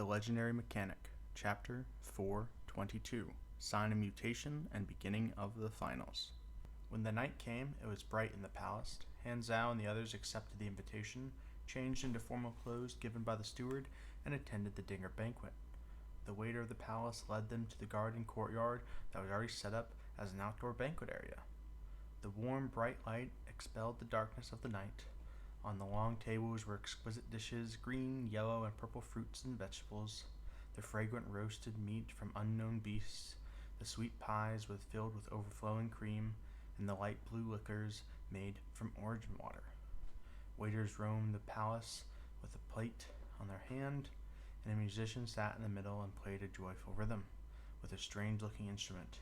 Legendary Mechanic, Chapter 422, Sign of Mutation and Beginning of the Finals. When the night came, it was bright in the palace. Han Zhao and the others accepted the invitation, changed into formal clothes given by the steward, and attended the dinner banquet. The waiter of the palace led them to the garden courtyard that was already set up as an outdoor banquet area. The warm, bright light expelled the darkness of the night. On the long tables were exquisite dishes, green, yellow, and purple fruits and vegetables, the fragrant roasted meat from unknown beasts, the sweet pies filled with overflowing cream, and the light blue liquors made from orange water. Waiters roamed the palace with a plate on their hand, and a musician sat in the middle and played a joyful rhythm with a strange-looking instrument.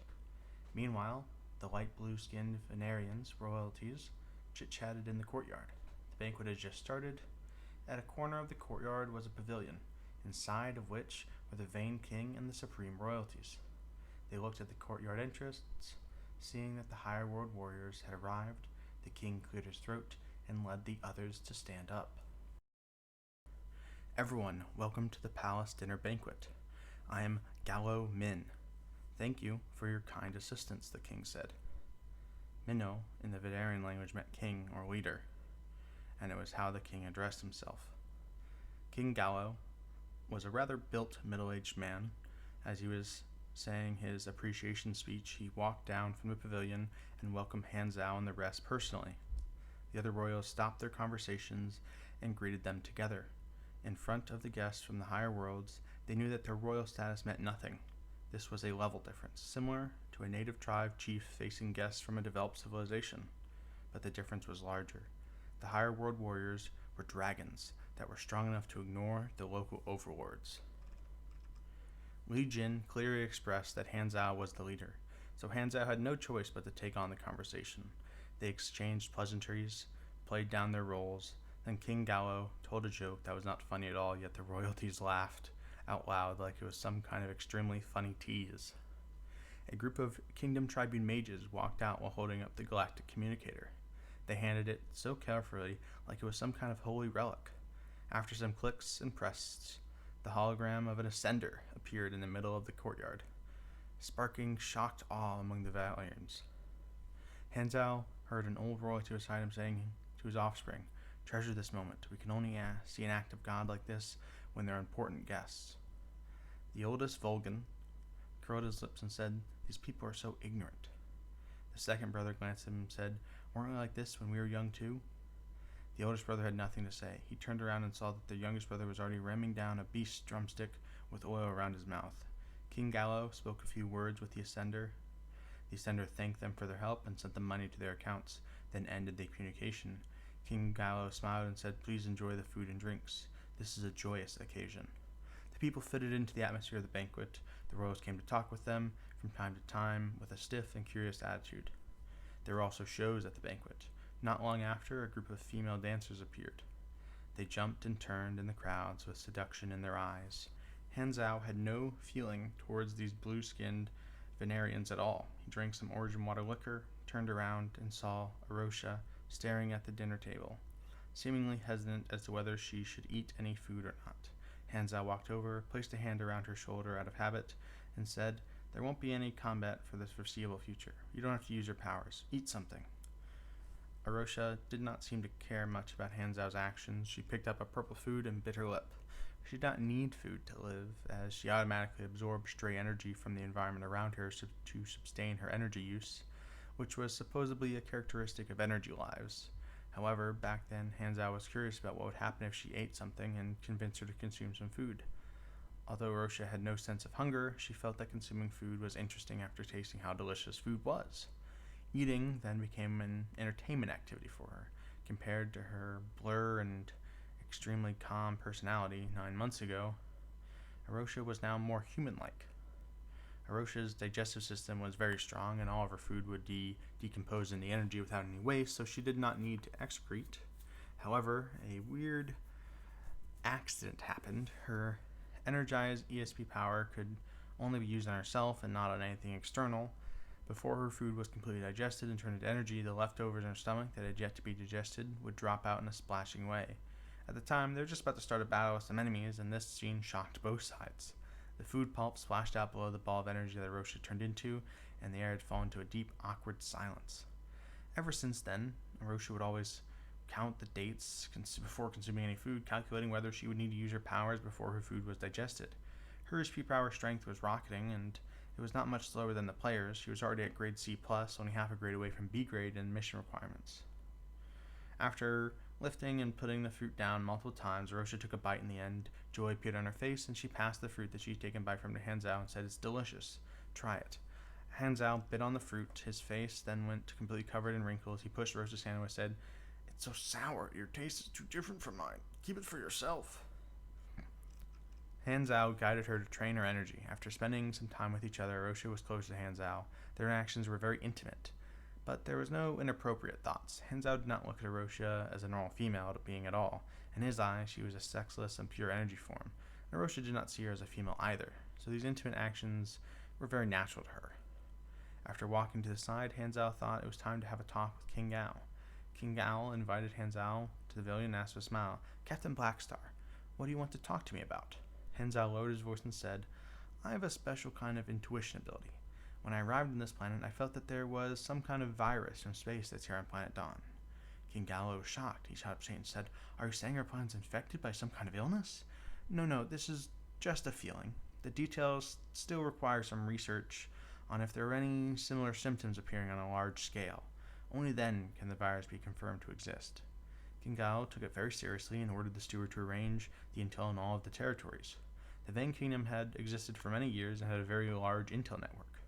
Meanwhile, the light blue-skinned Venarians, royalties, chit-chatted in the courtyard. The banquet had just started. At a corner of the courtyard was a pavilion, inside of which were the Vane King and the supreme royalties. They looked at the courtyard entrance. Seeing that the higher world warriors had arrived, the king cleared his throat and led the others to stand up. Everyone, welcome to the palace dinner banquet. I am Gallo Min. Thank you for your kind assistance, the king said. Minnow, in the Vidarian language, meant king or leader, and it was how the king addressed himself. King Gallo was a rather built middle-aged man. As he was saying his appreciation speech, he walked down from the pavilion and welcomed Han Zhao and the rest personally. The other royals stopped their conversations and greeted them together. In front of the guests from the higher worlds, they knew that their royal status meant nothing. This was a level difference, similar to a native tribe chief facing guests from a developed civilization. But the difference was larger. The higher world warriors were dragons that were strong enough to ignore the local overlords. Li Jin clearly expressed that Han Zhao was the leader, so Han Zhao had no choice but to take on the conversation. They exchanged pleasantries, played down their roles, then King Gallo told a joke that was not funny at all, yet the royalties laughed out loud like it was some kind of extremely funny tease. A group of Kingdom Tribune mages walked out while holding up the galactic communicator. They handed it so carefully like it was some kind of holy relic. After some clicks and presses, the hologram of an ascender appeared in the middle of the courtyard, sparking shocked awe among the Valians. Han Zhao heard an old royalty beside him saying to his offspring, "Treasure this moment. We can only see an act of God like this when they're important guests." The oldest, Volgan, curled his lips and said, "These people are so ignorant." The second brother glanced at him and said, "Weren't we like this when we were young too?" The oldest brother had nothing to say. He turned around and saw that the youngest brother was already ramming down a beast's drumstick with oil around his mouth. King Gallo spoke a few words with the Ascender. The Ascender thanked them for their help and sent them money to their accounts, then ended the communication. King Gallo smiled and said, "Please enjoy the food and drinks. This is a joyous occasion." The people fitted into the atmosphere of the banquet. The royals came to talk with them from time to time with a stiff and curious attitude. There were also shows at the banquet. Not long after, a group of female dancers appeared. They jumped and turned in the crowds with seduction in their eyes. Han Zhao had no feeling towards these blue-skinned Venarians at all. He drank some orange and water liquor, turned around, and saw Arosha staring at the dinner table, seemingly hesitant as to whether she should eat any food or not. Han Zhao walked over, placed a hand around her shoulder out of habit, and said, "There won't be any combat for the foreseeable future. You don't have to use your powers. Eat something." Arosha did not seem to care much about Han Zhao's actions. She picked up a purple food and bit her lip. She did not need food to live, as she automatically absorbed stray energy from the environment around her to sustain her energy use, which was supposedly a characteristic of energy lives. However, back then, Han Zhao was curious about what would happen if she ate something and convinced her to consume some food. Although Arosha had no sense of hunger, she felt that consuming food was interesting after tasting how delicious food was. Eating then became an entertainment activity for her. Compared to her blur and extremely calm personality 9 months ago, Arosha was now more human-like. Arosha's digestive system was very strong, and all of her food would decompose into energy without any waste, so she did not need to excrete. However, a weird accident happened. Her energized ESP power could only be used on herself and not on anything external. Before her food was completely digested and turned into energy, the leftovers in her stomach that had yet to be digested would drop out in a splashing way. At the time, they were just about to start a battle with some enemies, and this scene shocked both sides. The food pulp splashed out below the ball of energy that Rosha turned into, and the air had fallen to a deep, awkward silence. Ever since then, Rosha would always count the dates before consuming any food, calculating whether she would need to use her powers before her food was digested. Her HP power strength was rocketing, and it was not much slower than the players. She was already at grade C+, only half a grade away from B grade in mission requirements. After lifting and putting the fruit down multiple times, Rosha took a bite in the end. Joy appeared on her face, and she passed the fruit that she'd taken bite from to Hanzao and said, "It's delicious. Try it." Hanzao bit on the fruit. His face then went completely covered in wrinkles. He pushed Rosha's hand and said, "It's so sour. Your taste is too different from mine. Keep it for yourself." Hanzao guided her to train her energy. After spending some time with each other, Rosha was close to Hanzao. Their interactions were very intimate, but there was no inappropriate thoughts. Hanzao did not look at Rosha as a normal female being at all. In his eyes, she was a sexless and pure energy form, and Rosha did not see her as a female either, so these intimate actions were very natural to her. After walking to the side, Hanzao thought it was time to have a talk with King Gao. King Gao invited Hanzao to the pavilion and asked with a smile, "Captain Blackstar, what do you want to talk to me about?" Hanzao lowered his voice and said, "I have a special kind of intuition ability. When I arrived on this planet, I felt that there was some kind of virus from space that's here on planet Dawn." King Gallo was shocked. He shot up and said, "Are you saying our planet's infected by some kind of illness?" No, this is just a feeling. The details still require some research on if there are any similar symptoms appearing on a large scale. Only then can the virus be confirmed to exist. King Gao took it very seriously and ordered the steward to arrange the intel in all of the territories. The Vang Kingdom had existed for many years and had a very large intel network.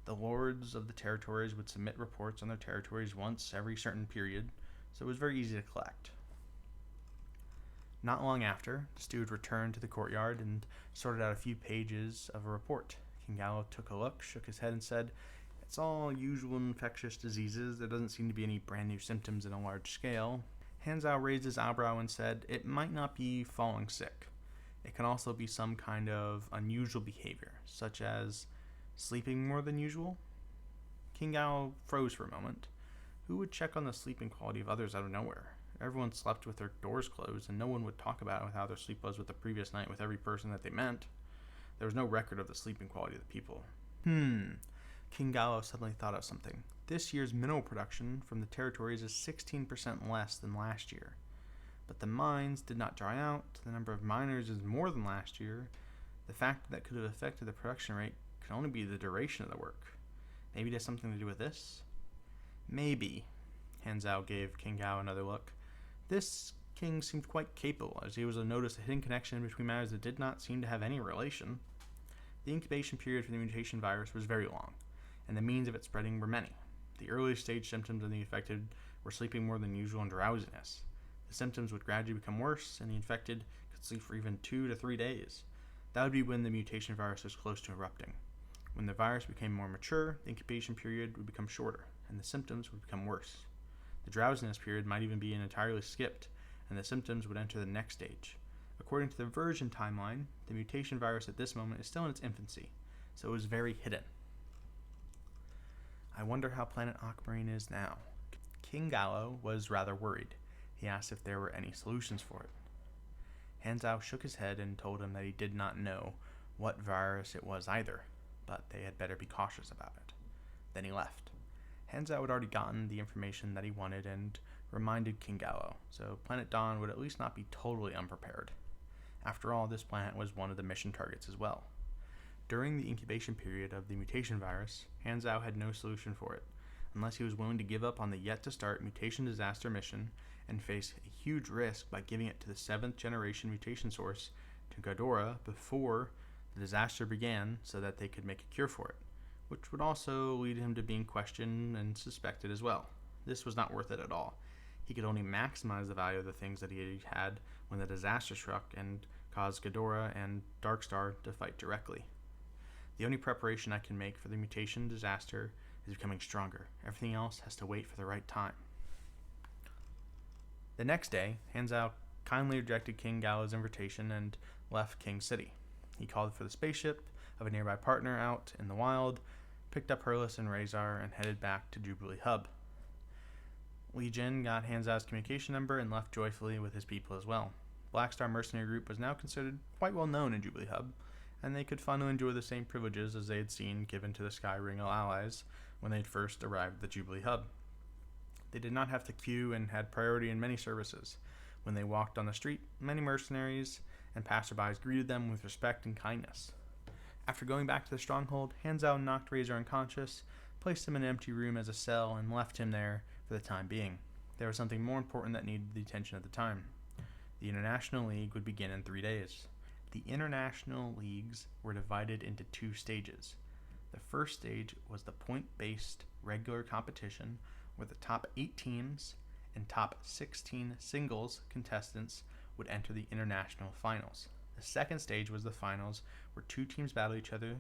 The lords of the territories would submit reports on their territories once every certain period, so it was very easy to collect. Not long after, the steward returned to the courtyard and sorted out a few pages of a report. King Gallo took a look, shook his head, and said, "It's all usual infectious diseases. There doesn't seem to be any brand new symptoms on a large scale." Hanzao raised his eyebrow and said, "It might not be falling sick. It can also be some kind of unusual behavior, such as sleeping more than usual." King Gao froze for a moment. Who would check on the sleeping quality of others out of nowhere? Everyone slept with their doors closed, and no one would talk about how their sleep was with the previous night with every person that they met. There was no record of the sleeping quality of the people. King Gallo suddenly thought of something. This year's mineral production from the territories is 16% less than last year. But the mines did not dry out. The number of miners is more than last year. The factor that could have affected the production rate could only be the duration of the work. Maybe it has something to do with this? Maybe. Hanzao gave King Gao another look. This king seemed quite capable, as he was to notice a hidden connection between matters that did not seem to have any relation. The incubation period for the mutation virus was very long, and the means of its spreading were many. The early stage symptoms in the infected were sleeping more than usual and drowsiness. The symptoms would gradually become worse, and the infected could sleep for even 2 to 3 days. That would be when the mutation virus was close to erupting. When the virus became more mature, the incubation period would become shorter, and the symptoms would become worse. The drowsiness period might even be entirely skipped, and the symptoms would enter the next stage. According to the version timeline, the mutation virus at this moment is still in its infancy, so it was very hidden. I wonder how planet Aquamarine is now. King Gallo was rather worried. He asked if there were any solutions for it. Hanzao shook his head and told him that he did not know what virus it was either, but they had better be cautious about it. Then he left. Hanzao had already gotten the information that he wanted and reminded King Gallo, so Planet Dawn would at least not be totally unprepared. After all, this planet was one of the mission targets as well. During the incubation period of the mutation virus, Hanzao had no solution for it, unless he was willing to give up on the yet-to-start mutation disaster mission and face a huge risk by giving it to the 7th generation mutation source to Ghidorah before the disaster began so that they could make a cure for it, which would also lead him to being questioned and suspected as well. This was not worth it at all. He could only maximize the value of the things that he had when the disaster struck and caused Ghidorah and Darkstar to fight directly. The only preparation I can make for the mutation disaster is becoming stronger. Everything else has to wait for the right time. The next day, Hanzao kindly rejected King Gallo's invitation and left King City. He called for the spaceship of a nearby partner out in the wild, picked up Hurlis and Razar, and headed back to Jubilee Hub. Li Jin got Han Zhao's communication number and left joyfully with his people as well. Black Star Mercenary Group was now considered quite well known in Jubilee Hub, and they could finally enjoy the same privileges as they had seen given to the Sky Ring allies when they had first arrived at the Jubilee Hub. They did not have to queue and had priority in many services. When they walked on the street, many mercenaries and passerbys greeted them with respect and kindness. After going back to the stronghold, Han Zhao knocked Razor unconscious, placed him in an empty room as a cell, and left him there for the time being. There was something more important that needed the attention at the time. The International League would begin in 3 days. The International Leagues were divided into 2 stages. The first stage was the point-based regular competition where the top 8 teams and top 16 singles contestants would enter the international finals. The second stage was the finals where 2 teams battled each other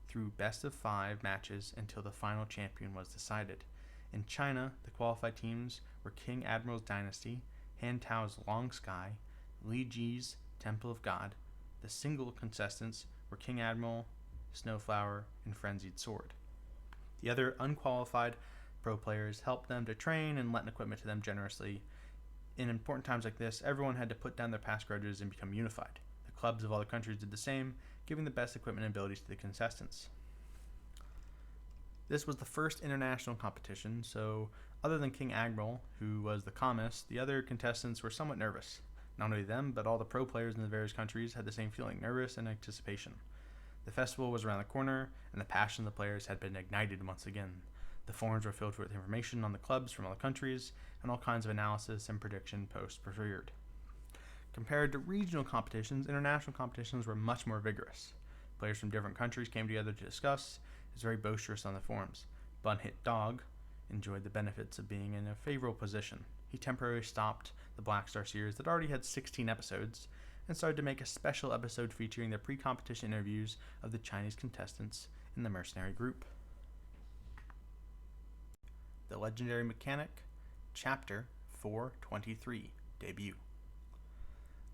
through best of 5 matches until the final champion was decided. In China, the qualified teams were King Admiral's Dynasty, Han Tao's Long Sky, Li Ji's Temple of God. The single contestants were King Admiral, Snowflower, and Frenzied Sword. The other unqualified pro players helped them to train and lent equipment to them generously. In important times like this, everyone had to put down their past grudges and become unified. The clubs of all the countries did the same, giving the best equipment and abilities to the contestants. This was the first international competition, so other than King Admiral, who was the calmest, the other contestants were somewhat nervous. Not only them, but all the pro players in the various countries had the same feeling, nervous and anticipation. The festival was around the corner, and the passion of the players had been ignited once again. The forums were filled with information on the clubs from all the countries, and all kinds of analysis and prediction posts preferred. Compared to regional competitions, international competitions were much more vigorous. Players from different countries came together to discuss. It was very boisterous on the forums. Bun Hit Dog enjoyed the benefits of being in a favorable position. He temporarily stopped the Black Star series that already had 16 episodes and started to make a special episode featuring the pre-competition interviews of the Chinese contestants in the mercenary group. The Legendary Mechanic, Chapter 423, Debut.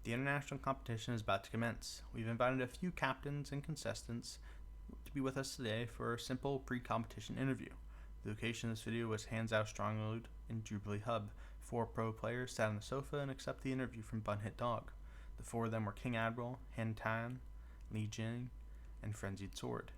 The international competition is about to commence. We've invited a few captains and contestants to be with us today for a simple pre-competition interview. The location of this video was Han Zhao Strongload in Jubilee Hub. 4 pro players sat on the sofa and accepted the interview from Bun Hit Dog. The 4 of them were King Admiral, Han Tan, Li Jin, and Frenzied Sword.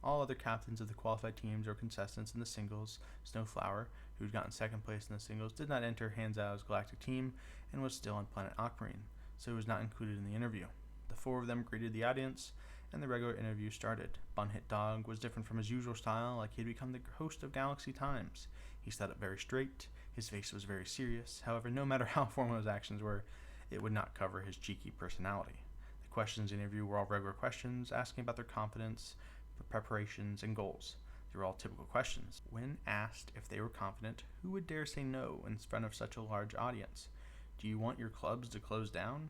All other captains of the qualified teams or contestants in the singles, Snowflower, who had gotten second place in the singles, did not enter Han Zhao's galactic team and was still on planet Aquamarine, so he was not included in the interview. The 4 of them greeted the audience, and the regular interview started. Bun Hit Dog was different from his usual style, like he had become the host of Galaxy Times. He sat up very straight, his face was very serious. However, no matter how formal his actions were, it would not cover his cheeky personality. The questions in the interview were all regular questions, asking about their confidence, preparations, and goals. They were all typical questions. When asked if they were confident, who would dare say no in front of such a large audience? Do you want your clubs to close down?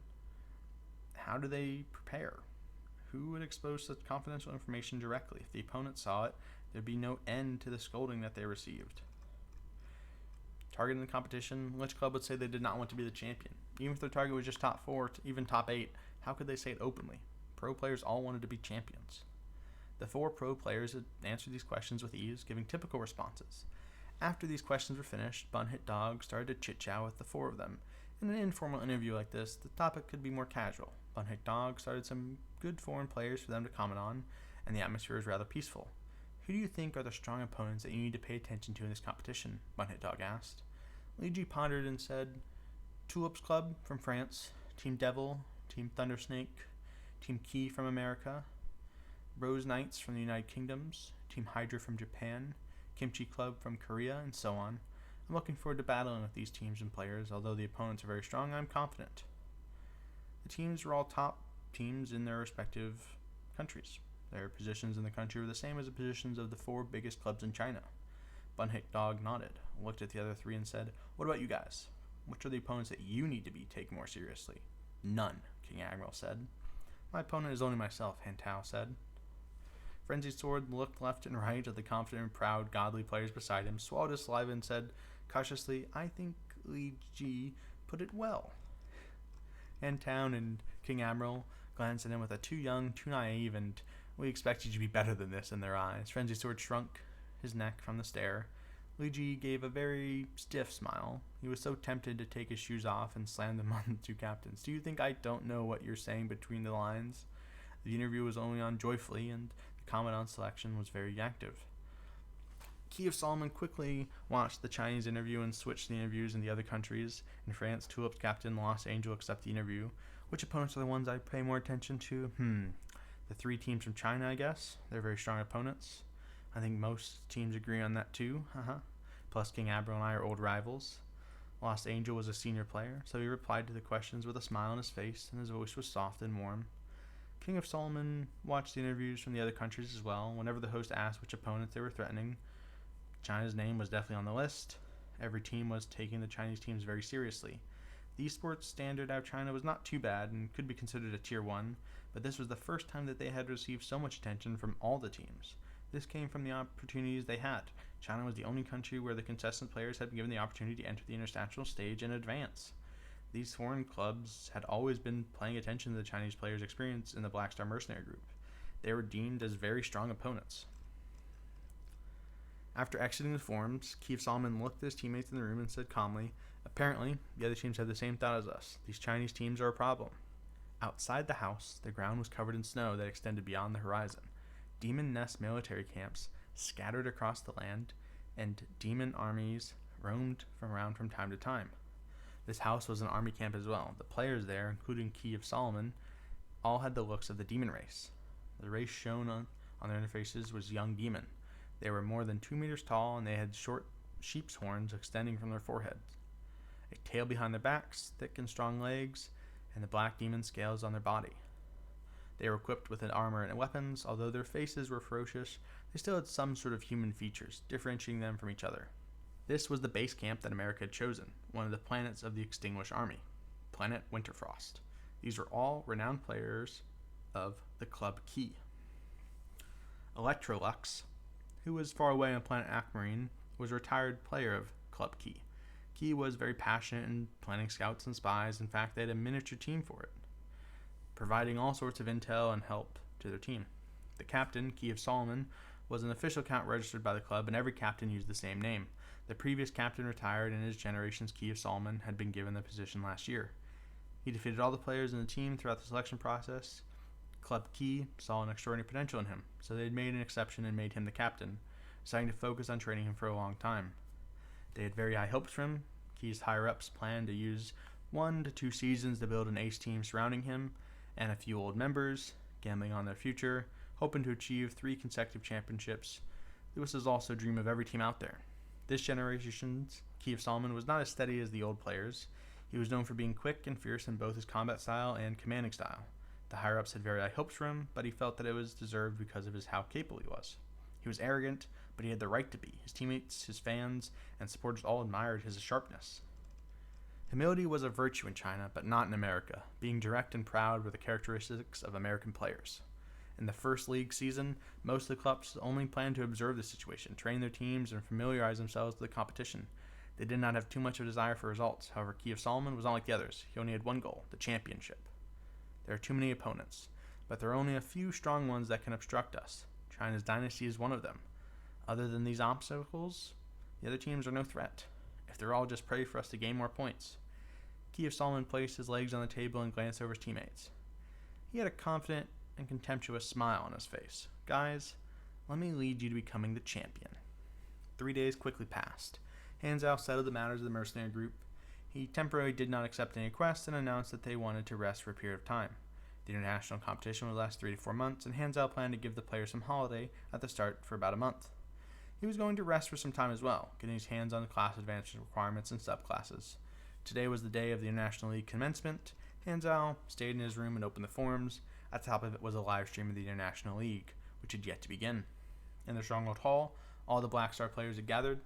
How do they prepare? Who would expose such confidential information directly? If the opponent saw it, there'd be no end to the scolding that they received. Targeting the competition, which club would say they did not want to be the champion? Even if their target was just top 4, even top 8, how could they say it openly? Pro players all wanted to be champions. The 4 pro players had answered these questions with ease, giving typical responses. After these questions were finished, Bun Hit Dog started to chit-chat with the 4 of them. In an informal interview like this, the topic could be more casual. Bun Hit Dog started some good foreign players for them to comment on, and the atmosphere was rather peaceful. Who do you think are the strong opponents that you need to pay attention to in this competition? Bun Hit Dog asked. Li Ji pondered and said, Tulips Club from France, Team Devil, Team Thundersnake, Team Key from America, Rose Knights from the United Kingdoms, Team Hydra from Japan, Kimchi Club from Korea, and so on. I'm looking forward to battling with these teams and players. Although the opponents are very strong, I'm confident. The teams were all top teams in their respective countries. Their positions in the country were the same as the positions of the 4 biggest clubs in China. Bun Hit Dog nodded, looked at the other 3 and said, What about you guys? Which are the opponents that you need to be taken more seriously? None, King Admiral said. My opponent is only myself, Han Tao said. Frenzied Sword looked left and right at the confident, proud, godly players beside him, swallowed his saliva and said, cautiously, I think Li Ji put it well. Han Tao and King Admiral glanced at him with a too young, too naive, and we expected you to be better than this in their eyes. Frenzied Sword shrunk his neck from the stare. Li Ji gave a very stiff smile. He was so tempted to take his shoes off and slam them on the two captains. Do you think I don't know what you're saying between the lines? The interview was only on joyfully, and the Commandant's selection was very active. Kiev Solomon quickly watched the Chinese interview and switched the interviews in the other countries. In France, Tulip's captain lost Angel accept the interview. Which opponents are the ones I pay more attention to? The three teams from China, I guess. They're very strong opponents. I think most teams agree on that too. Plus, King Abro and I are old rivals. Lost Angel was a senior player, so he replied to the questions with a smile on his face, and his voice was soft and warm. King of Solomon watched the interviews from the other countries as well. Whenever the host asked which opponents they were threatening, China's name was definitely on the list. Every team was taking the Chinese teams very seriously. The esports standard out of China was not too bad and could be considered a tier 1, but this was the first time that they had received so much attention from all the teams. This came from the opportunities they had. China was the only country where the contestant players had been given the opportunity to enter the international stage and advance. These foreign clubs had always been paying attention to the Chinese players' experience in the Black Star Mercenary Group. They were deemed as very strong opponents. After exiting the forums, Kiev Solomon looked at his teammates in the room and said calmly, "Apparently, the other teams had the same thought as us. These Chinese teams are a problem." Outside the house, the ground was covered in snow that extended beyond the horizon. Demon Nest military camps scattered across the land, and demon armies roamed around from time to time. This house was an army camp as well. The players there, including Kiev Solomon, all had the looks of the demon race. The race shown on their interfaces was young demon. They were more than 2 meters tall, and they had short sheep's horns extending from their foreheads, a tail behind their backs, thick and strong legs, and the black demon scales on their body. They were equipped with an armor and weapons. Although their faces were ferocious, they still had some sort of human features, differentiating them from each other. This was the base camp that America had chosen, one of the planets of the Extinguished Army, Planet Winterfrost. These were all renowned players of the Club Key. Electrolux, who was far away on planet Aquamarine, was a retired player of Club Key. Key was very passionate in planning scouts and spies. In fact, they had a miniature team for it, providing all sorts of intel and help to their team. The captain, Key of Solomon, was an official account registered by the club, and every captain used the same name. The previous captain retired, and his generation's Key of Solomon had been given the position last year. He defeated all the players in the team throughout the selection process. Club Key saw an extraordinary potential in him, so they had made an exception and made him the captain, deciding to focus on training him for a long time. They had very high hopes for him. Key's higher-ups planned to use 1 to 2 seasons to build an ace team surrounding him, and a few old members, gambling on their future, hoping to achieve 3 consecutive championships. This was also a dream of every team out there. This generation's Key of Solomon was not as steady as the old players. He was known for being quick and fierce in both his combat style and commanding style. The higher-ups had very high hopes for him, but he felt that it was deserved because of how capable he was. He was arrogant, but he had the right to be. His teammates, his fans, and supporters all admired his sharpness. Humility was a virtue in China, but not in America. Being direct and proud were the characteristics of American players. In the first league season, most of the clubs only planned to observe the situation, train their teams, and familiarize themselves with the competition. They did not have too much of a desire for results. However, Key of Solomon was not like the others. He only had one goal, the championship. There are too many opponents, but there are only a few strong ones that can obstruct us. China's dynasty is one of them. Other than these obstacles, the other teams are no threat. If they're all just pray for us to gain more points. Key of Solomon placed his legs on the table and glanced over his teammates. He had a confident and contemptuous smile on his face. "Guys, let me lead you to becoming the champion." 3 days quickly passed. Hanzhao settled the matters of the mercenary group. He temporarily did not accept any requests and announced that they wanted to rest for a period of time. The international competition would last 3 to 4 months, and Hanzhao planned to give the players some holiday at the start for about a month. He was going to rest for some time as well, getting his hands on the class advanced requirements and subclasses. Today was the day of the International League commencement. Hanzhao stayed in his room and opened the forums. At the top of it was a live stream of the International League, which had yet to begin. In the Stronghold Hall, all the Black Star players had gathered.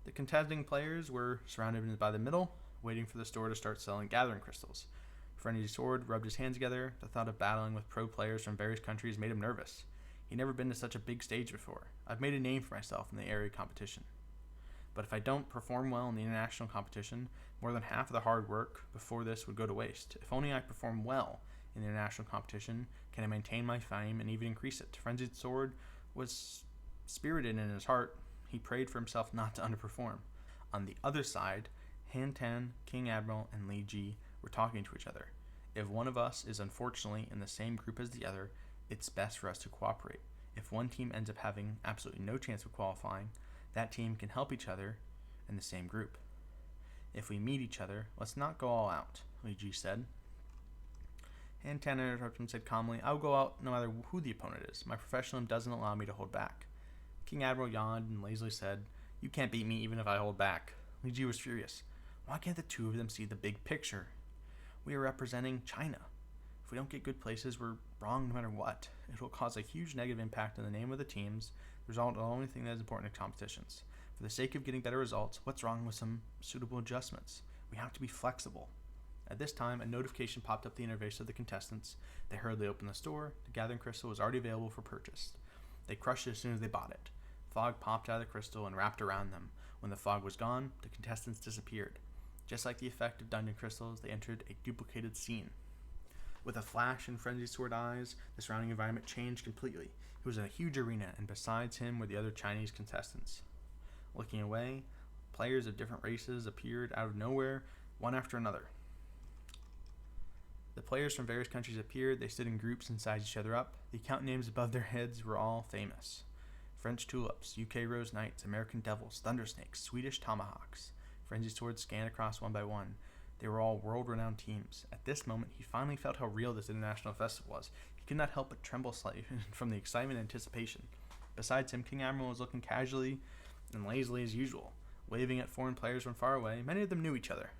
The contesting players were surrounded by the middle, waiting for the store to start selling gathering crystals. Frenzy Sword rubbed his hands together. The thought of battling with pro players from various countries made him nervous. He'd never been to such a big stage before. I've made a name for myself in the area competition. But if I don't perform well in the international competition, more than half of the hard work before this would go to waste. If only I perform well in the international competition, can I maintain my fame and even increase it? Frenzied Sword was spirited in his heart. He prayed for himself not to underperform. On the other side, Han Tan, King Admiral, and Li Ji were talking to each other. If one of us is unfortunately in the same group as the other, it's best for us to cooperate. If one team ends up having absolutely no chance of qualifying, that team can help each other in the same group. If we meet each other, let's not go all out, Li Ji said. Han Tan interrupted him and said calmly, I will go out no matter who the opponent is. My professionalism doesn't allow me to hold back. King Admiral yawned and lazily said, You can't beat me even if I hold back. Li Ji was furious. Why can't the two of them see the big picture? We are representing China. If we don't get good places, we're wrong no matter what. It will cause a huge negative impact on the name of the teams, the result of the only thing that is important in competitions. For the sake of getting better results, what's wrong with some suitable adjustments? We have to be flexible. At this time, a notification popped up the interface of the contestants. They hurriedly opened the store. The gathering crystal was already available for purchase. They crushed it as soon as they bought it. Fog popped out of the crystal and wrapped around them. When the fog was gone, the contestants disappeared. Just like the effect of dungeon crystals, they entered a duplicated scene. With a flash and frenzied sword eyes, the surrounding environment changed completely. He was in a huge arena, and besides him were the other Chinese contestants. Looking away, players of different races appeared out of nowhere, one after another. The players from various countries appeared. They stood in groups and sized each other up. The account names above their heads were all famous. French Tulips, UK Rose Knights, American Devils, Thundersnakes, Swedish Tomahawks. Frenzied swords scanned across one by one. They were all world-renowned teams. At this moment, he finally felt how real this international festival was. He could not help but tremble slightly from the excitement and anticipation. Besides him, King Admiral was looking casually and lazily as usual, waving at foreign players from far away. Many of them knew each other.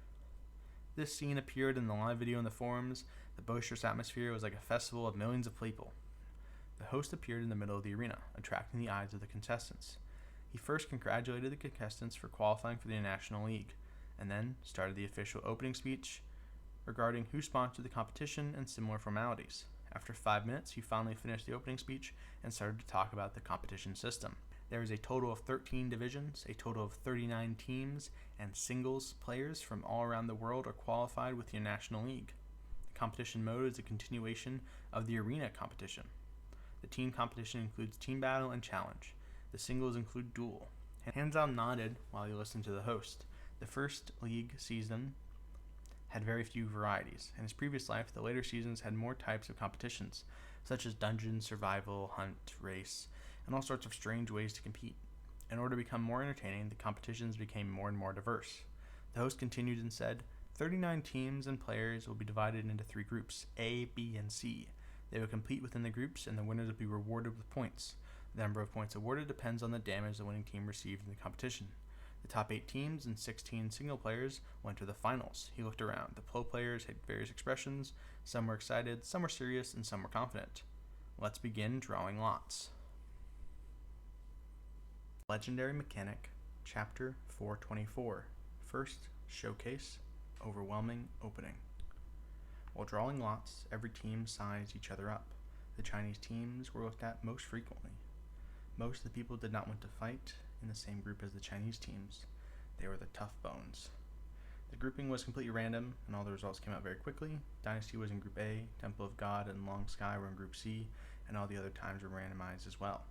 This scene appeared in the live video in the forums. The boisterous atmosphere was like a festival of millions of people. The host appeared in the middle of the arena, attracting the eyes of the contestants. He first congratulated the contestants for qualifying for the National League, and then started the official opening speech regarding who sponsored the competition and similar formalities. After 5 minutes, he finally finished the opening speech and started to talk about the competition system. There is a total of 13 divisions, a total of 39 teams, and singles players from all around the world are qualified with the National League. The competition mode is a continuation of the arena competition. The team competition includes team battle and challenge. The singles include duel. Hanzao nodded while he listened to the host. The first league season had very few varieties. In his previous life, the later seasons had more types of competitions, such as dungeon, survival, hunt, race, and all sorts of strange ways to compete. In order to become more entertaining, the competitions became more and more diverse. The host continued and said, 39 teams and players will be divided into 3 groups, A, B, and C. They will compete within the groups, and the winners will be rewarded with points. The number of points awarded depends on the damage the winning team received in the competition. The top 8 teams and 16 single players went to the finals. He looked around. The pro players had various expressions. Some were excited, some were serious, and some were confident. Let's begin drawing lots. Legendary Mechanic, Chapter 424. First, Showcase, Overwhelming Opening. While drawing lots, every team sized each other up. The Chinese teams were looked at most frequently. Most of the people did not want to fight in the same group as the Chinese teams. They were the tough bones. The grouping was completely random, and all the results came out very quickly. Dynasty was in Group A, Temple of God and Long Sky were in Group C, and all the other times were randomized as well.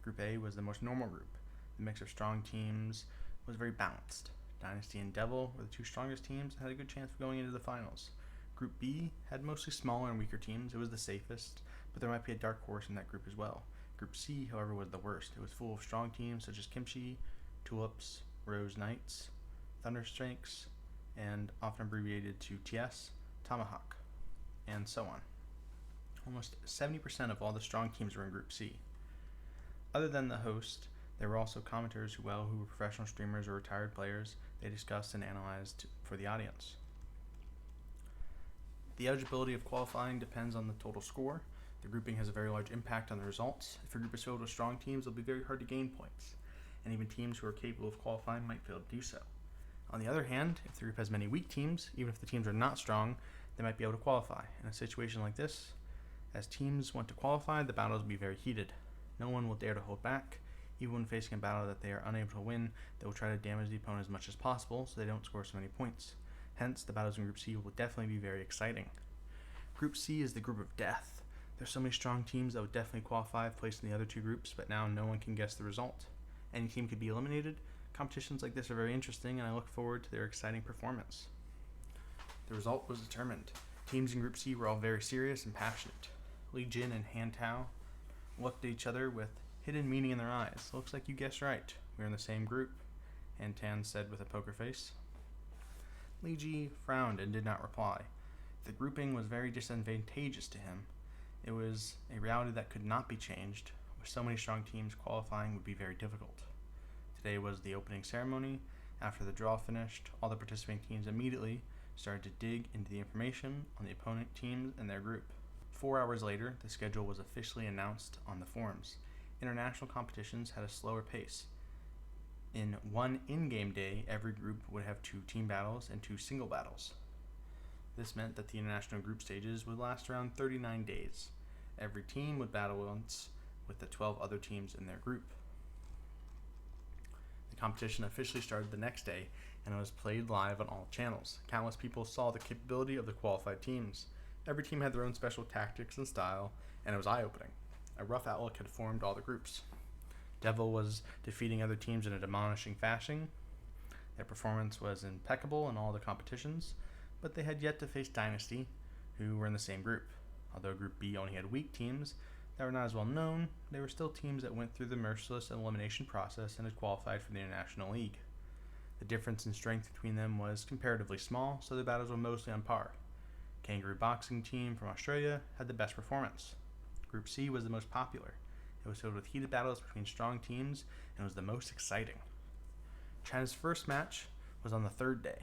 Group A was the most normal group. The mix of strong teams was very balanced. Dynasty and Devil were the 2 strongest teams and had a good chance of going into the finals. Group B had mostly smaller and weaker teams. It was the safest, but there might be a dark horse in that group as well. Group C, however, was the worst. It was full of strong teams such as Kimchi, Tulips, Rose Knights, Thundersnakes, and often abbreviated to TS, Tomahawk, and so on. Almost 70% of all the strong teams were in Group C. Other than the host, there were also commenters who were professional streamers or retired players. They discussed and analyzed for the audience. The eligibility of qualifying depends on the total score. The grouping has a very large impact on the results. If a group is filled with strong teams, it will be very hard to gain points, and even teams who are capable of qualifying might fail to do so. On the other hand, if the group has many weak teams, even if the teams are not strong, they might be able to qualify. In a situation like this, as teams want to qualify, the battles will be very heated. No one will dare to hold back. Even when facing a battle that they are unable to win, they will try to damage the opponent as much as possible so they don't score so many points. Hence, the battles in Group C will definitely be very exciting. Group C is the group of death. There's so many strong teams that would definitely qualify if placed in the other 2 groups, but now no one can guess the result. any team could be eliminated. Competitions like this are very interesting, and I look forward to their exciting performance. The result was determined. Teams in Group C were all very serious and passionate. Li Jin and Han Tao looked at each other with hidden meaning in their eyes. Looks like you guessed right. We're in the same group, Han Tan said with a poker face. Li Ji frowned and did not reply. The grouping was very disadvantageous to him. It was a reality that could not be changed. With so many strong teams, qualifying would be very difficult. Today was the opening ceremony. After the draw finished, all the participating teams immediately started to dig into the information on the opponent teams and their group. 4 hours later, the schedule was officially announced on the forums. International competitions had a slower pace. In one in-game day, every group would have 2 team battles and 2 single battles. This meant that the international group stages would last around 39 days. Every team would battle once with the 12 other teams in their group. The competition officially started the next day, and it was played live on all channels. Countless people saw the capability of the qualified teams. Every team had their own special tactics and style, and it was eye-opening. A rough outlook had formed all the groups. Devil was defeating other teams in a demolishing fashion. Their performance was impeccable in all the competitions, but they had yet to face Dynasty, who were in the same group. Although Group B only had weak teams that were not as well known, they were still teams that went through the merciless elimination process and had qualified for the International League. The difference in strength between them was comparatively small, so the battles were mostly on par. Kangaroo Boxing Team from Australia had the best performance. Group C was the most popular. It was filled with heated battles between strong teams and was the most exciting. China's first match was on the 3rd day.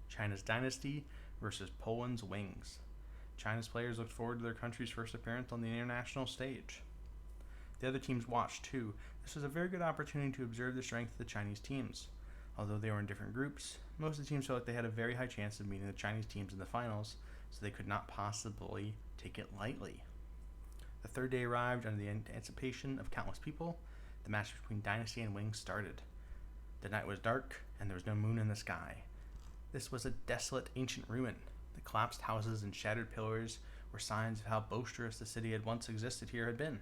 China's Dynasty versus Poland's Wings. China's players looked forward to their country's first appearance on the international stage. The other teams watched too. This was a very good opportunity to observe the strength of the Chinese teams. Although they were in different groups, most of the teams felt like they had a very high chance of meeting the Chinese teams in the finals, so they could not possibly take it lightly. The 3rd day arrived under the anticipation of countless people. The match between Dynasty and Wings started. The night was dark, and there was no moon in the sky. This was a desolate ancient ruin. The collapsed houses and shattered pillars were signs of how boisterous the city had once existed here had been.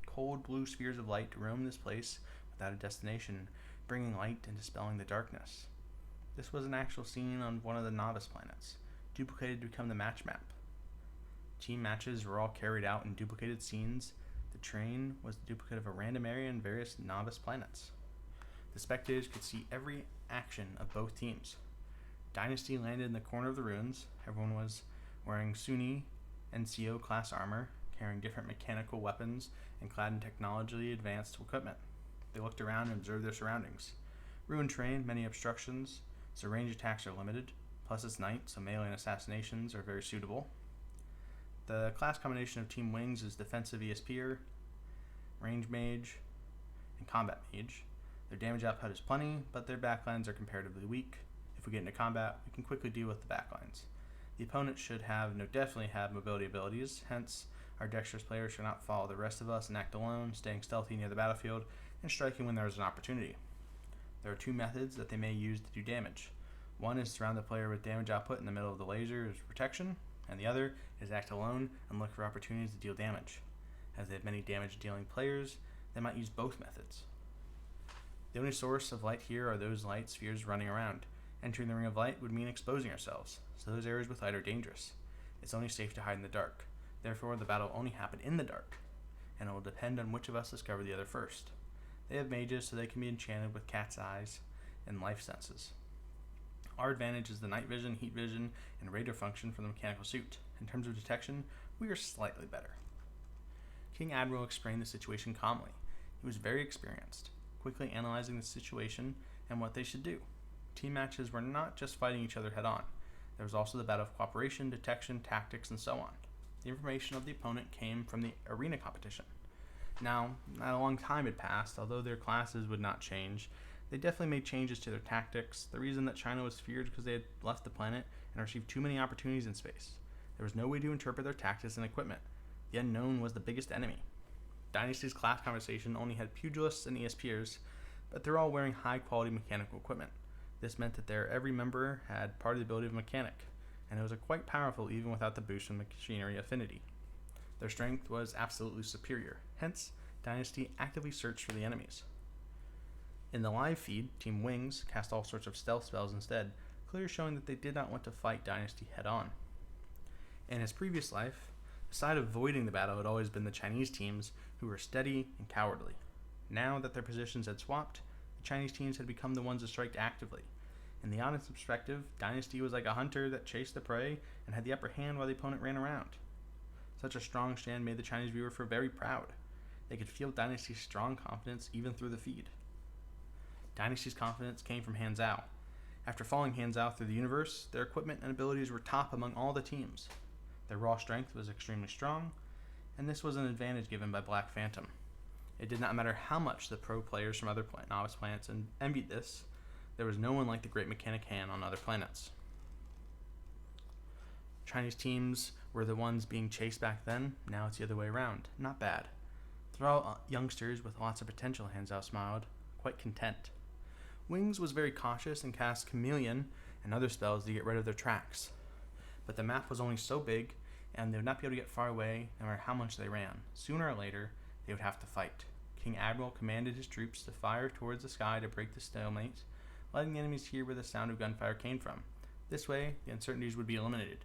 Cold blue spheres of light roamed this place without a destination, bringing light and dispelling the darkness. This was an actual scene on one of the novice planets, duplicated to become the match map. Team matches were all carried out in duplicated scenes. The train was the duplicate of a random area in various novice planets. The spectators could see every action of both teams. Dynasty landed in the corner of the ruins. Everyone was wearing Sunni NCO class armor, carrying different mechanical weapons, and clad in technologically advanced equipment. They looked around and observed their surroundings. Ruined terrain, many obstructions, so range attacks are limited, plus it's night, so melee and assassinations are very suitable. The class combination of Team Wings is Defensive ESPer, Range Mage, and Combat Mage. Their damage output is plenty, but their backlines are comparatively weak. If we get into combat, we can quickly deal with the backlines. The opponent should definitely have mobility abilities, hence our dexterous players should not follow the rest of us and act alone, staying stealthy near the battlefield, and striking when there is an opportunity. There are 2 methods that they may use to do damage. One is surround the player with damage output in the middle of the laser as protection, and the other is act alone and look for opportunities to deal damage. As they have many damage-dealing players, they might use both methods. The only source of light here are those light spheres running around. Entering the ring of light would mean exposing ourselves, so those areas with light are dangerous. It's only safe to hide in the dark. Therefore, the battle will only happen in the dark, and it will depend on which of us discover the other first. They have mages, so they can be enchanted with cat's eyes and life senses. Our advantage is the night vision, heat vision, and radar function from the mechanical suit. In terms of detection, we are slightly better. King Admiral explained the situation calmly. He was very experienced, quickly analyzing the situation and what they should do. Team matches were not just fighting each other head-on. There was also the battle of cooperation, detection, tactics, and so on. The information of the opponent came from the arena competition. Now, not a long time had passed, although their classes would not change. They definitely made changes to their tactics. The reason that China was feared because they had left the planet and received too many opportunities in space. There was no way to interpret their tactics and equipment. The unknown was the biggest enemy. Dynasty's class conversation only had pugilists and ESPers, but they're all wearing high-quality mechanical equipment. This meant that their every member had part of the ability of a mechanic, and it was quite powerful even without the boost from machinery affinity. Their strength was absolutely superior. Hence, Dynasty actively searched for the enemies. In the live feed, Team Wings cast all sorts of stealth spells instead, clearly showing that they did not want to fight Dynasty head-on. In his previous life, the side avoiding the battle had always been the Chinese teams, who were steady and cowardly. Now that their positions had swapped, the Chinese teams had become the ones to strike actively. In the audience perspective, Dynasty was like a hunter that chased the prey and had the upper hand while the opponent ran around. Such a strong stand made the Chinese viewer feel very proud. They could feel Dynasty's strong confidence even through the feed. Dynasty's confidence came from Han Zhao. After following Han Zhao through the universe, their equipment and abilities were top among all the teams. Their raw strength was extremely strong, and this was an advantage given by Black Phantom. It did not matter how much the pro players from other novice planets envied this, there was no one like the great mechanic Han on other planets. Chinese teams were the ones being chased back then, now it's the other way around. Not bad. They're all youngsters with lots of potential, Han Zhao smiled, quite content. Wings was very cautious and cast Chameleon and other spells to get rid of their tracks. But the map was only so big, and they would not be able to get far away no matter how much they ran. Sooner or later, they would have to fight. King Admiral commanded his troops to fire towards the sky to break the stalemate, letting the enemies hear where the sound of gunfire came from. This way, the uncertainties would be eliminated.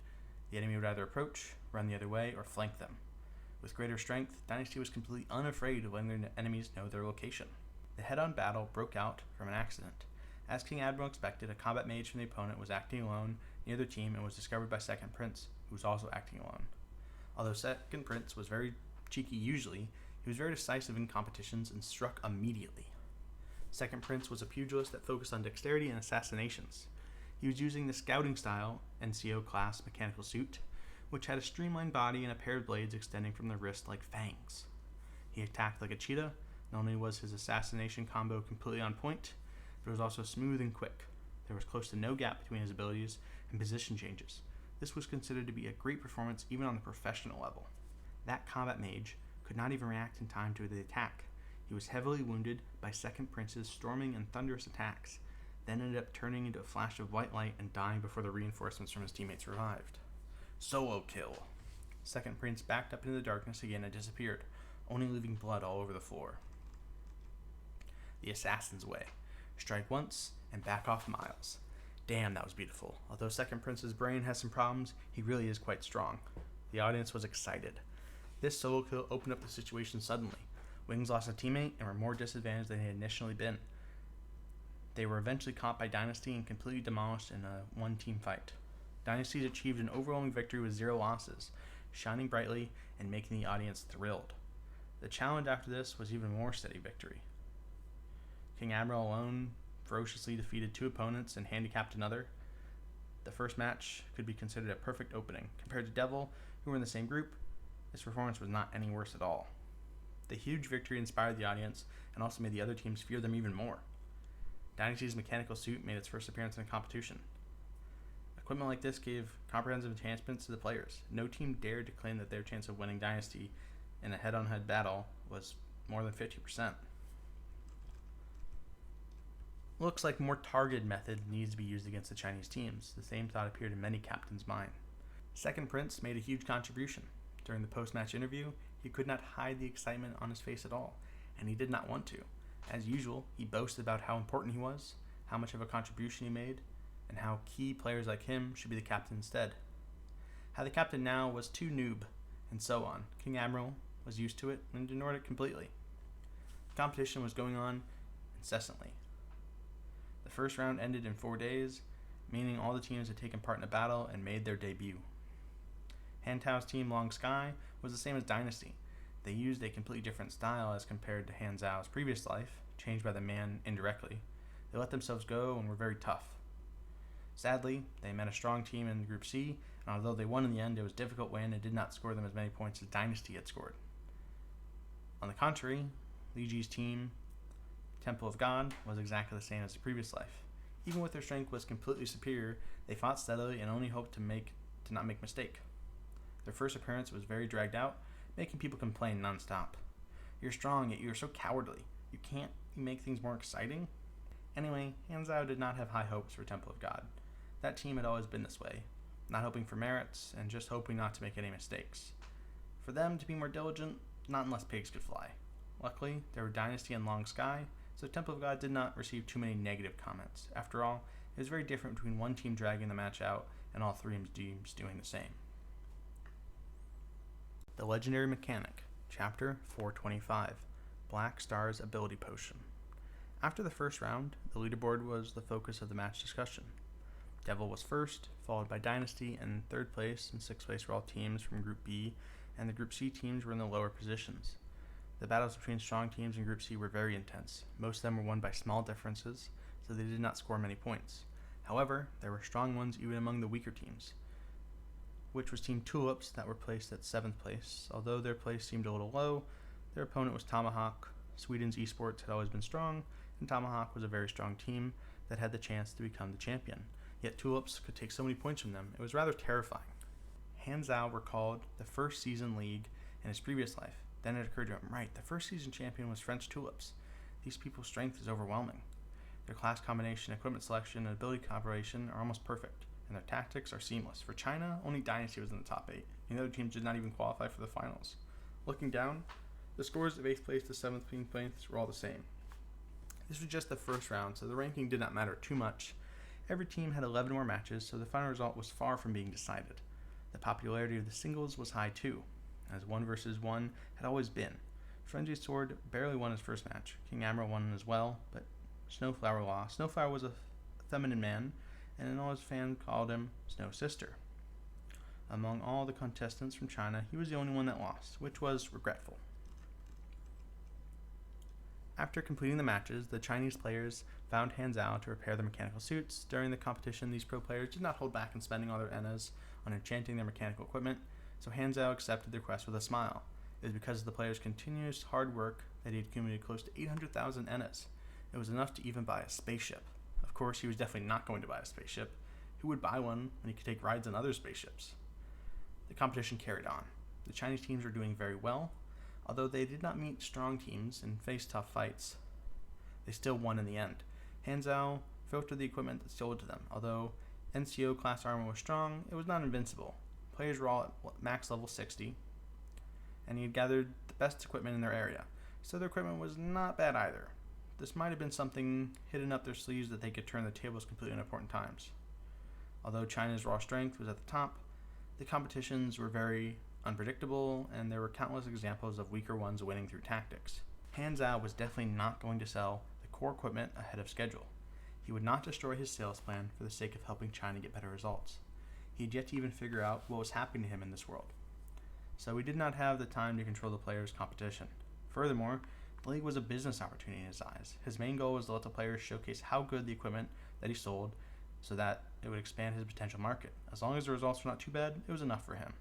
The enemy would either approach, run the other way, or flank them. With greater strength, Dynasty was completely unafraid of letting their enemies know their location. The head-on battle broke out from an accident. As King Admiral expected, a combat mage from the opponent was acting alone near their team and was discovered by Second Prince, who was also acting alone. Although Second Prince was very cheeky usually, he was very decisive in competitions and struck immediately. Second Prince was a pugilist that focused on dexterity and assassinations. He was using the scouting style NCO class mechanical suit, which had a streamlined body and a pair of blades extending from the wrist like fangs. He attacked like a cheetah. Not only was his assassination combo completely on point, but it was also smooth and quick. There was close to no gap between his abilities and position changes. This was considered to be a great performance even on the professional level. That combat mage could not even react in time to the attack. He was heavily wounded by Second Prince's storming and thunderous attacks, then ended up turning into a flash of white light and dying before the reinforcements from his teammates revived. Solo kill. Second Prince backed up into the darkness again and disappeared, only leaving blood all over the floor. The Assassin's Way. Strike once and back off miles. Damn, that was beautiful. Although Second Prince's brain has some problems, he really is quite strong. The audience was excited. This solo kill opened up the situation suddenly. Wings lost a teammate and were more disadvantaged than they had initially been. They were eventually caught by Dynasty and completely demolished in a one-team fight. Dynasty achieved an overwhelming victory with 0 losses, shining brightly and making the audience thrilled. The challenge after this was even more steady victory. King Admiral alone ferociously defeated 2 opponents and handicapped another. The first match could be considered a perfect opening. Compared to Devil, who were in the same group, this performance was not any worse at all. The huge victory inspired the audience and also made the other teams fear them even more. Dynasty's mechanical suit made its first appearance in the competition. Equipment like this gave comprehensive enhancements to the players. No team dared to claim that their chance of winning Dynasty in a head-on-head battle was more than 50%. Looks like more targeted method needs to be used against the Chinese teams. The same thought appeared in many captains' mind. Second Prince made a huge contribution. During the post-match interview, he could not hide the excitement on his face at all, and he did not want to. As usual, he boasted about how important he was, how much of a contribution he made, and how key players like him should be the captain instead. How the captain now was too noob, and so on. King Admiral was used to it and ignored it completely. The competition was going on incessantly. The first round ended in 4 days, meaning all the teams had taken part in a battle and made their debut. Han Tao's team Long Sky was the same as Dynasty. They used a completely different style as compared to Han Zhao's previous life, changed by the man indirectly. They let themselves go and were very tough. Sadly, they met a strong team in Group C, and although they won in the end, it was a difficult win and did not score them as many points as Dynasty had scored. On the contrary, Li Ji's team, Temple of God, was exactly the same as the previous life. Even with their strength was completely superior, they fought steadily and only hoped to not make a mistake. Their first appearance was very dragged out, making people complain non-stop. You're strong, yet you're so cowardly. Can't you make things more exciting? Anyway, Han Zhao did not have high hopes for Temple of God. That team had always been this way, not hoping for merits and just hoping not to make any mistakes. For them to be more diligent, not unless pigs could fly. Luckily, there were Dynasty and Long Sky so Temple of God did not receive too many negative comments. After all, it was very different between one team dragging the match out and all three teams doing the same. The Legendary Mechanic, Chapter 425, Black Star's Ability Potion. After the first round, the leaderboard was the focus of the match discussion. Devil was first, followed by Dynasty, and in third place and sixth place were all teams from Group B, and the Group C teams were in the lower positions. The battles between strong teams in Group C were very intense. Most of them were won by small differences, so they did not score many points. However, there were strong ones even among the weaker teams, which was Team Tulips that were placed at 7th place. Although their place seemed a little low, their opponent was Tomahawk. Sweden's esports had always been strong, and Tomahawk was a very strong team that had the chance to become the champion. Yet Tulips could take so many points from them, it was rather terrifying. Hanzhao recalled the first season league in his previous life. Then it occurred to him, right, the first season champion was French Tulips. These people's strength is overwhelming. Their class combination, equipment selection, and ability combination are almost perfect, and their tactics are seamless. For China, only Dynasty was in the top 8, and the other teams did not even qualify for the finals. Looking down, the scores of 8th place to 7th place were all the same. This was just the first round, so the ranking did not matter too much. Every team had 11 more matches, so the final result was far from being decided. The popularity of the singles was high too, as 1 versus 1 had always been. Frenzy's Sword barely won his first match. King Amro won as well, but Snowflower lost. Snowflower was a feminine man, and all his fans called him Snow Sister. Among all the contestants from China, he was the only one that lost, which was regretful. After completing the matches, the Chinese players found Hanzhao to repair their mechanical suits. During the competition, these pro players did not hold back in spending all their enas on enchanting their mechanical equipment, so Hanzhao accepted the request with a smile. It was because of the players' continuous hard work that he had accumulated close to 800,000 enas. It was enough to even buy a spaceship. Of course, he was definitely not going to buy a spaceship. Who would buy one when he could take rides on other spaceships? The competition carried on. The Chinese teams were doing very well. Although they did not meet strong teams and face tough fights, they still won in the end. Hanzhao filtered the equipment that sold to them. Although NCO class armor was strong, it was not invincible. Players were all at max level 60, and he had gathered the best equipment in their area, so their equipment was not bad either. This might have been something hidden up their sleeves that they could turn the tables completely unimportant times. Although China's raw strength was at the top, the competitions were very unpredictable, and there were countless examples of weaker ones winning through tactics. Hanzhao was definitely not going to sell the core equipment ahead of schedule. He would not destroy his sales plan for the sake of helping China get better results. He had yet to even figure out what was happening to him in this world. So he did not have the time to control the players' competition. Furthermore, the league was a business opportunity in his eyes. His main goal was to let the players showcase how good the equipment that he sold so that it would expand his potential market. As long as the results were not too bad, it was enough for him.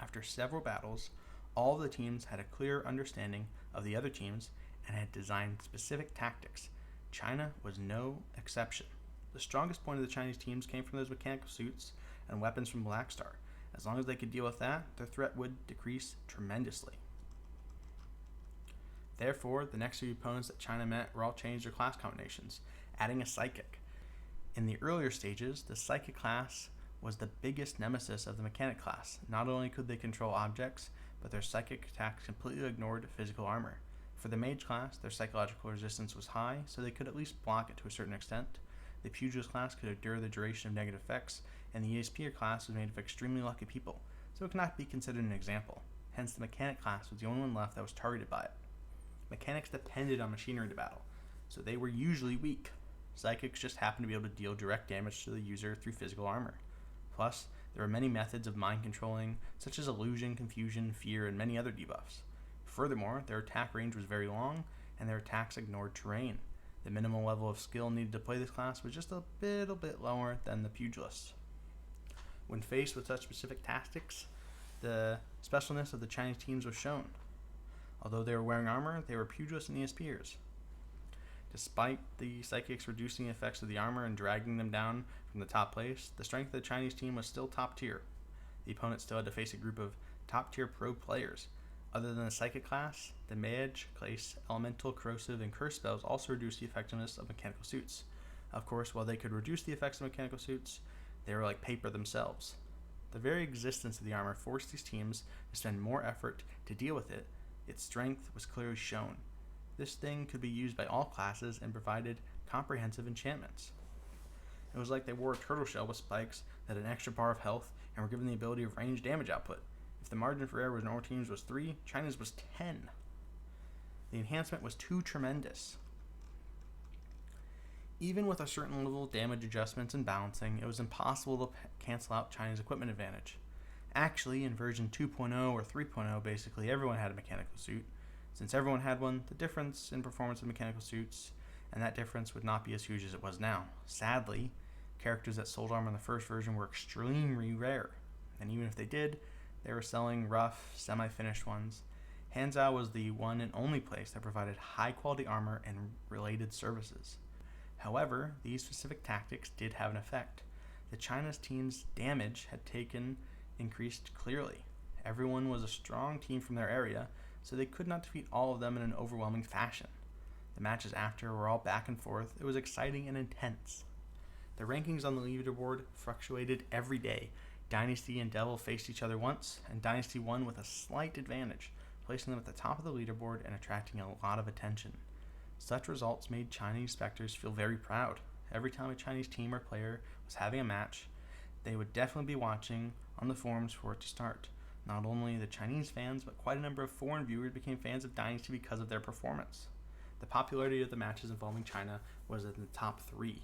After several battles, all of the teams had a clear understanding of the other teams and had designed specific tactics. China was no exception. The strongest point of the Chinese teams came from those mechanical suits and weapons from Black Star. As long as they could deal with that, their threat would decrease tremendously. Therefore, the next few opponents that China met were all changed their class combinations, adding a Psychic. In the earlier stages, the Psychic class was the biggest nemesis of the mechanic class. Not only could they control objects, but their psychic attacks completely ignored physical armor. For the mage class, their psychological resistance was high, so they could at least block it to a certain extent. The pugilist class could endure the duration of negative effects, and the ESP class was made of extremely lucky people, so it could not be considered an example. Hence, the mechanic class was the only one left that was targeted by it. Mechanics depended on machinery to battle, so they were usually weak. Psychics just happened to be able to deal direct damage to the user through physical armor. Plus, there were many methods of mind controlling, such as illusion, confusion, fear, and many other debuffs. Furthermore, their attack range was very long, and their attacks ignored terrain. The minimal level of skill needed to play this class was just a little bit lower than the pugilists. When faced with such specific tactics, the specialness of the Chinese teams was shown. Although they were wearing armor, they were pugilists and ESPers. Despite the psychics reducing the effects of the armor and dragging them down from the top place, the strength of the Chinese team was still top tier. The opponent still had to face a group of top tier pro players. Other than the psychic class, the mage class, elemental, corrosive, and curse spells also reduced the effectiveness of mechanical suits. Of course, while they could reduce the effects of mechanical suits, they were like paper themselves. The very existence of the armor forced these teams to spend more effort to deal with it. Its strength was clearly shown. This thing could be used by all classes and provided comprehensive enchantments. It was like they wore a turtle shell with spikes that had an extra bar of health and were given the ability of range damage output. If the margin for error in our teams was 3, China's was 10. The enhancement was too tremendous. Even with a certain level of damage adjustments and balancing, it was impossible to cancel out China's equipment advantage. Actually, in version 2.0 or 3.0, basically everyone had a mechanical suit. Since everyone had one, the difference in performance of mechanical suits and that difference would not be as huge as it was now. Sadly, characters that sold armor in the first version were extremely rare, and even if they did, they were selling rough, semi-finished ones. Hanzhou was the one and only place that provided high-quality armor and related services. However, these specific tactics did have an effect. The China's team's damage had increased clearly. Everyone was a strong team from their area, so they could not defeat all of them in an overwhelming fashion. The matches after were all back and forth. It was exciting and intense. The rankings on the leaderboard fluctuated every day. Dynasty and Devil faced each other once, and Dynasty won with a slight advantage, placing them at the top of the leaderboard and attracting a lot of attention. Such results made Chinese specters feel very proud. Every time a Chinese team or player was having a match, they would definitely be watching on the forums for it to start. Not only the Chinese fans, but quite a number of foreign viewers became fans of Dynasty because of their performance. The popularity of the matches involving China was in the top 3.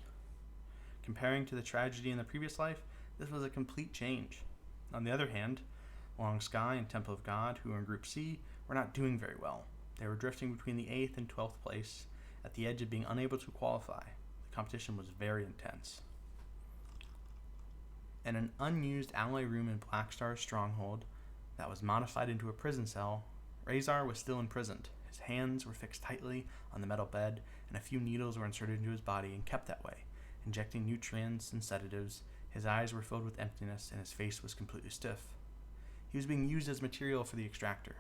Comparing to the tragedy in the previous life, this was a complete change. On the other hand, Long Sky and Temple of God, who were in Group C, were not doing very well. They were drifting between the 8th and 12th place, at the edge of being unable to qualify. The competition was very intense. In an unused alloy room in Blackstar's stronghold that was modified into a prison cell, Razar was still imprisoned. His hands were fixed tightly on the metal bed, and a few needles were inserted into his body and kept that way, injecting nutrients and sedatives. His eyes were filled with emptiness, and his face was completely stiff. He was being used as material for the extractor.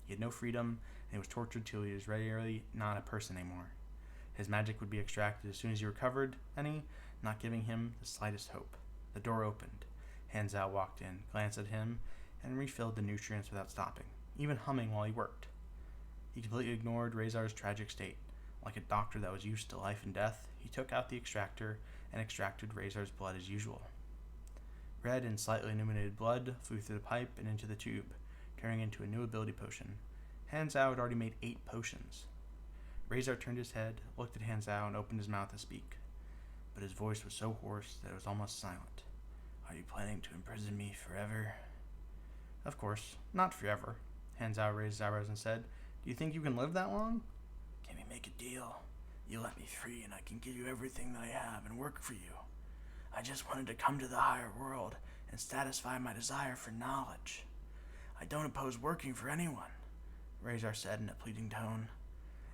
He had no freedom, and he was tortured till he was really not a person anymore. His magic would be extracted as soon as he recovered any, not giving him the slightest hope. The door opened. Hanzhou walked in, glanced at him, and refilled the nutrients without stopping, even humming while he worked. He completely ignored Razar's tragic state. Like a doctor that was used to life and death, he took out the extractor and extracted Razar's blood as usual. Red and slightly illuminated blood flew through the pipe and into the tube, turning into a new ability potion. Hanzhou had already made 8 potions. Razar turned his head, looked at Hanzhou, and opened his mouth to speak. But his voice was so hoarse that it was almost silent. Are you planning to imprison me forever? Of course, not forever. Hanzhou raised his eyebrows and said, Do you think you can live that long? Can we make a deal? You let me free and I can give you everything that I have and work for you. I just wanted to come to the higher world and satisfy my desire for knowledge. I don't oppose working for anyone, Razar said in a pleading tone.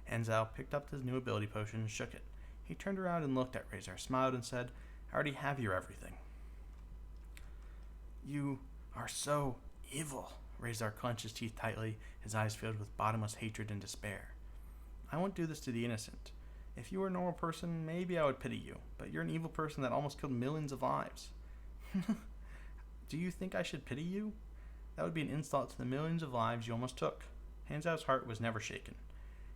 Hanzhou picked up his new ability potion and shook it. He turned around and looked at Razar, smiled, and said, I already have your everything. You are so evil. Razar clenched his teeth tightly, his eyes filled with bottomless hatred and despair. I won't do this to the innocent. If you were a normal person, maybe I would pity you, but you're an evil person that almost killed millions of lives. Do you think I should pity you? That would be an insult to the millions of lives you almost took. Hanzhou's heart was never shaken.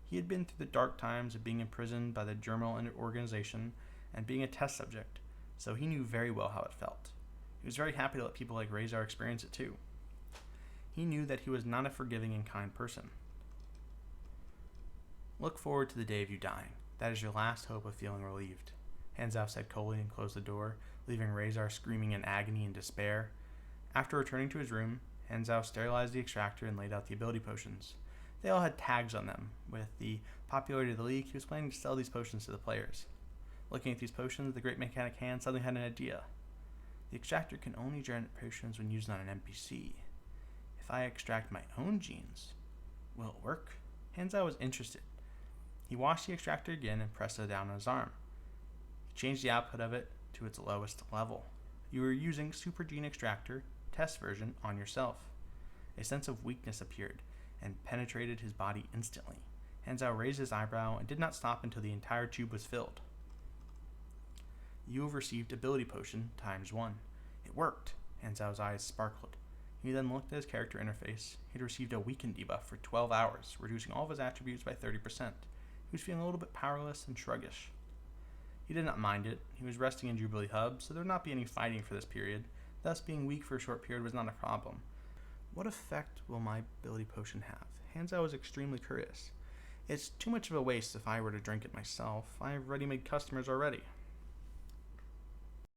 He had been through the dark times of being imprisoned by the Germinal organization and being a test subject, so he knew very well how it felt. He was very happy to let people like Razar experience it too. He knew that he was not a forgiving and kind person. Look forward to the day of you dying. That is your last hope of feeling relieved. Hanzhou said coldly and closed the door, leaving Razar screaming in agony and despair. After returning to his room, Hanzhou sterilized the extractor and laid out the ability potions. They all had tags on them. With the popularity of the league, he was planning to sell these potions to the players. Looking at these potions, the great mechanic hand suddenly had an idea. The extractor can only generate potions when used on an NPC. If I extract my own genes, will it work? Hanzhou was interested. He washed the extractor again and pressed it down on his arm. He changed the output of it to its lowest level. You were using Super Gene Extractor, test version, on yourself. A sense of weakness appeared and penetrated his body instantly. Hanzhou raised his eyebrow and did not stop until the entire tube was filled. You have received Ability Potion ×1. It worked. Hanzhou's eyes sparkled. He then looked at his character interface. He had received a weaken debuff for 12 hours, reducing all of his attributes by 30%. was feeling a little bit powerless and sluggish. He did not mind it. He was resting in Jubilee Hub, so there would not be any fighting for this period. Thus, being weak for a short period was not a problem. What effect will my ability potion have? Hanzo was extremely curious. It's too much of a waste if I were to drink it myself. I have ready-made customers already.